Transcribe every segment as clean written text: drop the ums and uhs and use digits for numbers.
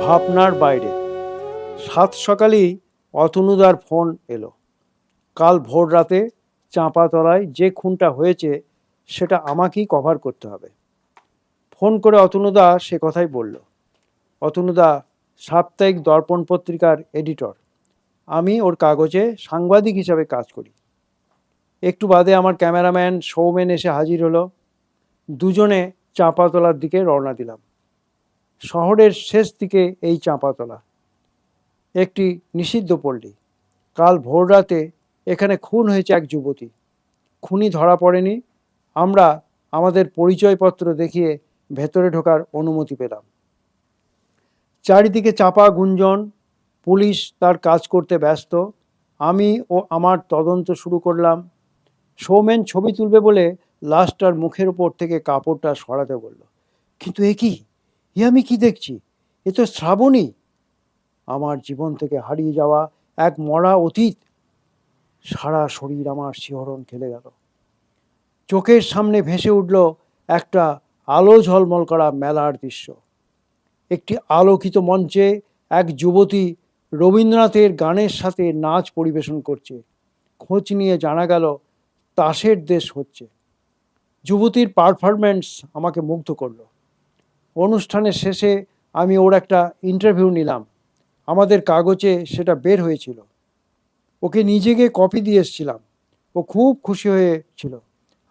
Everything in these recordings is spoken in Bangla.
ভাবনার বাইরে। সাত সকালেই অতনুদার ফোন এলো। কাল ভোর রাতে চাঁপাতলায় যে খুনটা হয়েছে সেটা আমাকেই কভার করতে হবে। ফোন করে অতনুদা সে কথাই বলল। অতনুদা সাপ্তাহিক দর্পণ পত্রিকার এডিটর, আমি ওর কাগজে সাংবাদিক হিসাবে কাজ করি। একটু বাদে আমার ক্যামেরাম্যান সৌমেন এসে হাজির হলো। দুজনে চাঁপাতলার দিকে রওনা দিলাম। শহরের শেষ দিকে এই চাঁপাতলা, একটি নিষিদ্ধ পল্লী। কাল ভোর রাতে এখানে খুন হয়েছে এক যুবতী। খুনি ধরা পড়েনি। আমরা আমাদের পরিচয়পত্র দেখিয়ে ভেতরে ঢোকার অনুমতি পেলাম। চারিদিকে চাপা গুঞ্জন, পুলিশ তার কাজ করতে ব্যস্ত। আমি ও আমার তদন্ত শুরু করলাম। সৌমেন ছবি তুলবে বলে লাশটার মুখের উপর থেকে কাপড়টা সরাতে বলল। কিন্তু এ কি, এ আমি কি দেখছি? এ তো শ্রাবণী। আমার জীবন থেকে হারিয়ে যাওয়া এক মরা অতীত। সারা শরীর আমার শিহরণ খেলে গেল। চোখের সামনে ভেসে উঠল একটা আলো ঝলমল করা মেলার দৃশ্য। একটি আলোকিত মঞ্চে এক যুবতী রবীন্দ্রনাথের গানের সাথে নাচ পরিবেশন করছে। খোঁজ নিয়ে জানা গেল তাসের দেশ হচ্ছে। যুবতীর পারফরম্যান্স আমাকে মুগ্ধ করল। অনুষ্ঠানের শেষে আমি ওর একটা ইন্টারভিউ নিলাম। আমাদের কাগজে সেটা বের হয়েছিল। ওকে নিজেকে কপি দিয়ে এসেছিলাম। ও খুব খুশি হয়েছিল,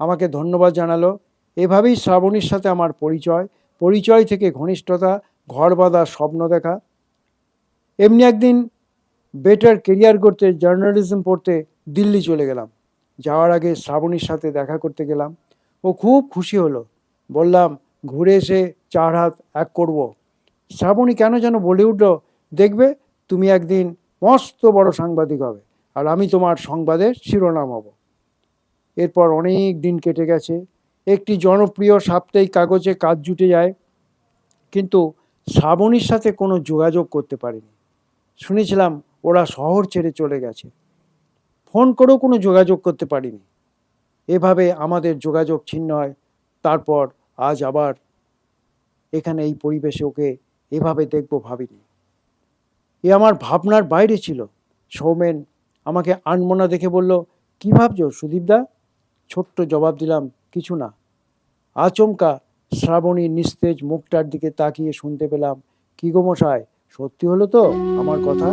আমাকে ধন্যবাদ জানালো। এভাবেই শ্রাবণীর সাথে আমার পরিচয় থেকে ঘনিষ্ঠতা, ঘর বাঁধার স্বপ্ন দেখা। এমনি একদিন বেটার কেরিয়ার করতে জার্নালিজম পড়তে দিল্লি চলে গেলাম। যাওয়ার আগে শ্রাবণীর সাথে দেখা করতে গেলাম। ও খুব খুশি হলো। বললাম ঘুরে এসে চার হাত এক করব। শ্রাবণী কেন যেন বলে উঠল, দেখবে তুমি একদিন মস্ত বড় সাংবাদিক হবে, আর আমি তোমার সংবাদের শিরোনাম হব। এরপর অনেক দিন কেটে গেছে। একটি জনপ্রিয় সাপ্তাহিক কাগজে কাজ জুটে যায়, কিন্তু শ্রাবণীর সাথে কোনো যোগাযোগ করতে পারিনি। শুনেছিলাম ওরা শহর ছেড়ে চলে গেছে। ফোন করেও কোনো যোগাযোগ করতে পারিনি। এভাবে আমাদের যোগাযোগ ছিন্ন হয়। তারপর আজ আবার এখানে এই পরিবেশে ওকে এভাবে দেখবো ভাবিনি। এ আমার ভাবনার বাইরে ছিল। সৌমেন আমাকে আনমনা দেখে বলল, কি ভাবছো সুদীপদা? ছোট্ট জবাব দিলাম, কিছু না। আচমকা শ্রাবণীর নিস্তেজ মুখটার দিকে তাকিয়ে শুনতে পেলাম, কি গো মশাই, সত্যি হলো তো আমার কথা?